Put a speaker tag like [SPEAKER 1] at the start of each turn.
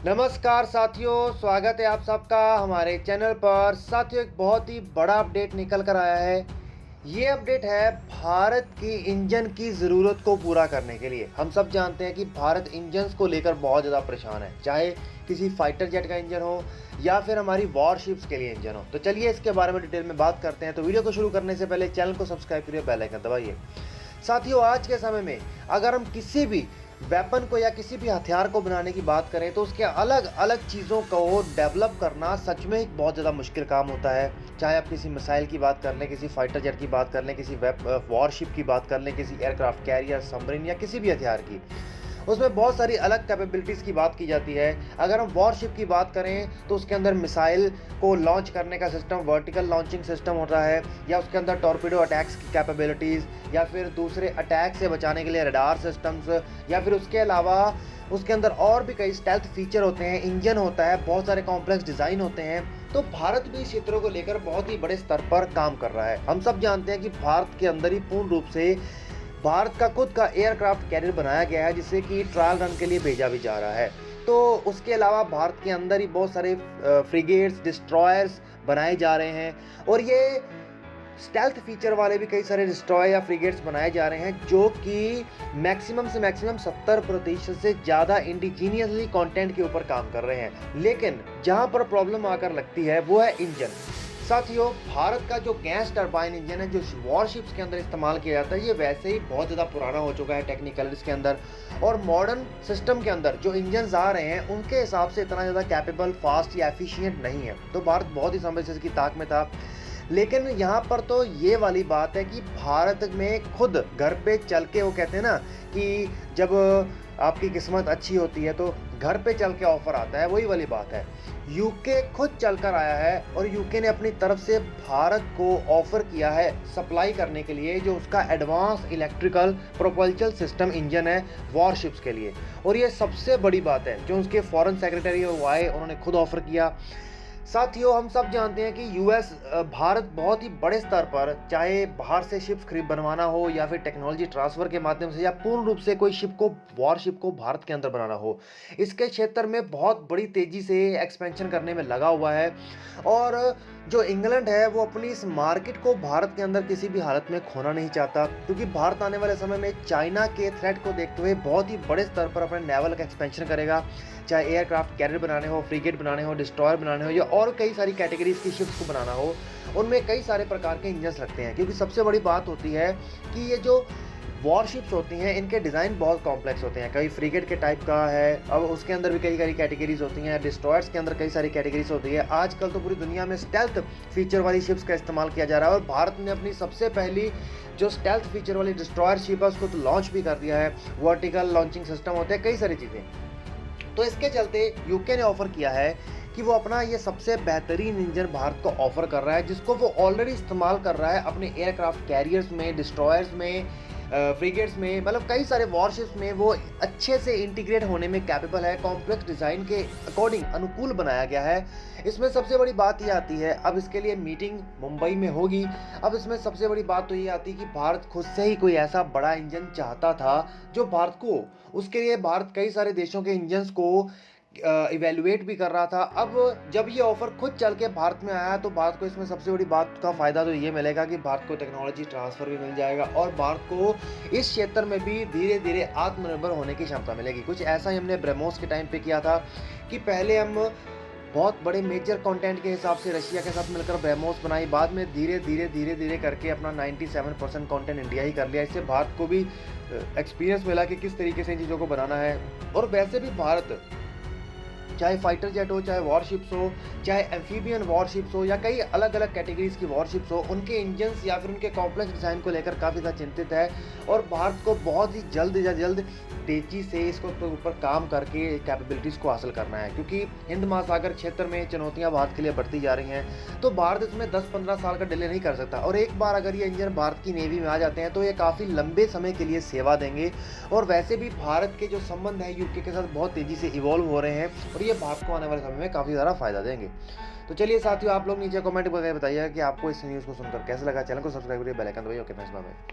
[SPEAKER 1] नमस्कार साथियों, स्वागत है आप सबका हमारे चैनल पर। साथियों, एक बहुत ही बड़ा अपडेट निकल कर आया है। ये अपडेट है भारत की इंजन की ज़रूरत को पूरा करने के लिए। हम सब जानते हैं कि भारत इंजन्स को लेकर बहुत ज़्यादा परेशान है, चाहे किसी फाइटर जेट का इंजन हो या फिर हमारी वॉरशिप्स के लिए इंजन हो। तो चलिए इसके बारे में डिटेल में बात करते हैं। तो वीडियो को शुरू करने से पहले चैनल को सब्सक्राइब करिए, बेल आइकन दबाइए। साथियों, आज के समय में अगर हम किसी भी वेपन को या किसी भी हथियार को बनाने की बात करें तो उसके अलग अलग चीज़ों को डेवलप करना सच में एक बहुत ज़्यादा मुश्किल काम होता है। चाहे आप किसी मिसाइल की बात कर लें, किसी फाइटर जेट की बात कर लें, किसी वॉरशिप की बात कर लें, किसी एयरक्राफ्ट कैरियर, सबमरीन या किसी भी हथियार की, उसमें बहुत सारी अलग कैपेबिलिटीज़ की बात की जाती है। अगर हम वॉरशिप की बात करें तो उसके अंदर मिसाइल को लॉन्च करने का सिस्टम वर्टिकल लॉन्चिंग सिस्टम होता है, या उसके अंदर टॉर्पीडो अटैक्स की कैपेबिलिटीज़, या फिर दूसरे अटैक से बचाने के लिए रडार सिस्टम्स, या फिर उसके अलावा उसके अंदर और भी कई स्टेल्थ फीचर होते हैं, इंजन होता है, बहुत सारे कॉम्प्लेक्स डिज़ाइन होते हैं। तो भारत भी इस क्षेत्रों को लेकर बहुत ही बड़े स्तर पर काम कर रहा है। हम सब जानते हैं कि भारत के अंदर ही पूर्ण रूप से भारत का खुद का एयरक्राफ्ट कैरियर बनाया गया है, जिसे कि ट्रायल रन के लिए भेजा भी जा रहा है। तो उसके अलावा भारत के अंदर ही बहुत सारे फ्रिगेट्स, डिस्ट्रॉयर्स बनाए जा रहे हैं, और ये स्टेल्थ फीचर वाले भी कई सारे डिस्ट्रॉयर या फ्रिगेट्स बनाए जा रहे हैं, जो कि मैक्सिमम से मैक्सिमम 70% से ज़्यादा इंडिजीनियसली कंटेंट के ऊपर काम कर रहे हैं। लेकिन जहां पर प्रॉब्लम आकर लगती है वो है इंजन। साथियों, भारत का जो गैस टरबाइन इंजन है, जो वॉरशिप्स के अंदर इस्तेमाल किया जाता है, ये वैसे ही बहुत ज़्यादा पुराना हो चुका है टेक्निकल इसके अंदर, और मॉडर्न सिस्टम के अंदर जो इंजन आ रहे हैं उनके हिसाब से इतना ज़्यादा कैपेबल, फास्ट या एफिशिएंट नहीं है। तो भारत बहुत ही समय से इसकी ताक में था। लेकिन यहाँ पर तो ये वाली बात है कि भारत में खुद घर पे चल के, वो कहते हैं ना कि जब आपकी किस्मत अच्छी होती है तो घर पे चल के ऑफर आता है, वही वाली बात है। यूके खुद चलकर आया है और यूके ने अपनी तरफ से भारत को ऑफर किया है सप्लाई करने के लिए जो उसका advance electrical propulsion system engine है वॉरशिप्स के लिए। और ये सबसे बड़ी बात है, जो उसके फॉरेन सेक्रेटरी वो आए, उन्होंने खुद ऑफर किया। साथियों, हम सब जानते हैं कि भारत बहुत ही बड़े स्तर पर, चाहे बाहर से शिप्स खरीद बनवाना हो या फिर टेक्नोलॉजी ट्रांसफ़र के माध्यम से, या पूर्ण रूप से कोई शिप को, वॉरशिप को भारत के अंदर बनाना हो, इसके क्षेत्र में बहुत बड़ी तेज़ी से एक्सपेंशन करने में लगा हुआ है। और जो इंग्लैंड है वो अपनी इस मार्केट को भारत के अंदर किसी भी हालत में खोना नहीं चाहता, क्योंकि भारत आने वाले समय में चाइना के थ्रेट को देखते हुए बहुत ही बड़े स्तर पर अपने नेवल का एक्सपेंशन करेगा। चाहे एयरक्राफ्ट कैरियर बनाने हो, फ्रिगेट बनाने हो, डिस्ट्रॉयर बनाने हो, या और कई सारी कैटेगरीज की शिप्स को बनाना हो, उनमें कई सारे प्रकार के इंजन्स लगते हैं। क्योंकि सबसे बड़ी बात होती है कि ये जो वॉरशिप्स होती हैं, इनके डिज़ाइन बहुत कॉम्प्लेक्स होते हैं। कई फ्रिगेट के टाइप का है, अब उसके अंदर भी कई सारी कैटेगरीज होती हैं। डिस्ट्रॉयर्स के अंदर कई सारी कैटेगरीज होती है। आजकल तो पूरी दुनिया में स्टेल्थ फीचर वाली शिप्स का इस्तेमाल किया जा रहा है, और भारत ने अपनी सबसे पहली जो स्टेल्थ फीचर वाली डिस्ट्रॉयर शिप है उसको तो लॉन्च भी कर दिया है। वर्टिकल लॉन्चिंग सिस्टम होते हैं, कई सारी चीज़ें। तो इसके चलते यूके ने ऑफर किया है कि वो अपना ये सबसे बेहतरीन इंजन भारत को ऑफर कर रहा है, जिसको वो ऑलरेडी इस्तेमाल कर रहा है अपने एयरक्राफ्ट कैरियर्स में, डिस्ट्रॉयर्स में, फ्रिगेट्स में, मतलब कई सारे वॉरशिप्स में वो अच्छे से इंटीग्रेट होने में कैपेबल है। कॉम्प्लेक्स डिज़ाइन के अकॉर्डिंग अनुकूल बनाया गया है। इसमें सबसे बड़ी बात ये आती है, अब इसके लिए मीटिंग मुंबई में होगी। अब इसमें सबसे बड़ी बात तो ये आती है कि भारत खुद से ही कोई ऐसा बड़ा इंजन चाहता था जो भारत को, उसके लिए भारत कई सारे देशों के इंजन्स को इवेलुएट भी कर रहा था। अब जब ये ऑफर खुद चल के भारत में आया तो भारत को इसमें सबसे बड़ी बात का फ़ायदा तो ये मिलेगा कि भारत को टेक्नोलॉजी ट्रांसफ़र भी मिल जाएगा, और भारत को इस क्षेत्र में भी धीरे धीरे आत्मनिर्भर होने की क्षमता मिलेगी। कुछ ऐसा ही हमने ब्रह्मोस के टाइम पे किया था कि पहले हम बहुत बड़े मेजर कंटेंट के हिसाब से रशिया के साथ मिलकर ब्रह्मोस बनाई, बाद में धीरे धीरे करके अपना 97% कंटेंट इंडिया ही कर लिया। इससे भारत को भी एक्सपीरियंस मिला कि किस तरीके से इन चीज़ों को बनाना है। और वैसे भी भारत, चाहे फाइटर जेट हो, चाहे वॉरशिप्स हो, चाहे एम्फीबियन वॉरशिप्स हो, या कई अलग अलग कैटेगरीज की वॉरशिप्स हो, उनके इंजन्स या फिर उनके कॉम्प्लेक्स डिज़ाइन को लेकर काफ़ी ज़्यादा चिंतित है। और भारत को बहुत ही जल्द तेज़ी से इसको ऊपर काम करके कैपेबिलिटीज़ को हासिल करना है, क्योंकि हिंद महासागर क्षेत्र में चुनौतियां भारत के लिए बढ़ती जा रही हैं। तो भारत इसमें 10-15 साल का डिले नहीं कर सकता, और एक बार अगर ये इंजन भारत की नेवी में आ जाते हैं तो ये काफ़ी लंबे समय के लिए सेवा देंगे। और वैसे भी भारत के जो संबंध है यूके के साथ बहुत तेज़ी से इवॉल्व हो रहे हैं, और ये भारत को आने वाले समय में काफ़ी ज़्यादा फायदा देंगे। तो चलिए साथियों, आप लोग नीचे कमेंट करके बताइए कि आपको इस न्यूज़ को सुनकर कैसा लगा। चैनल को सब्सक्राइब करिए, बेल आइकन दबाइए। Okay, thanks, bye bye.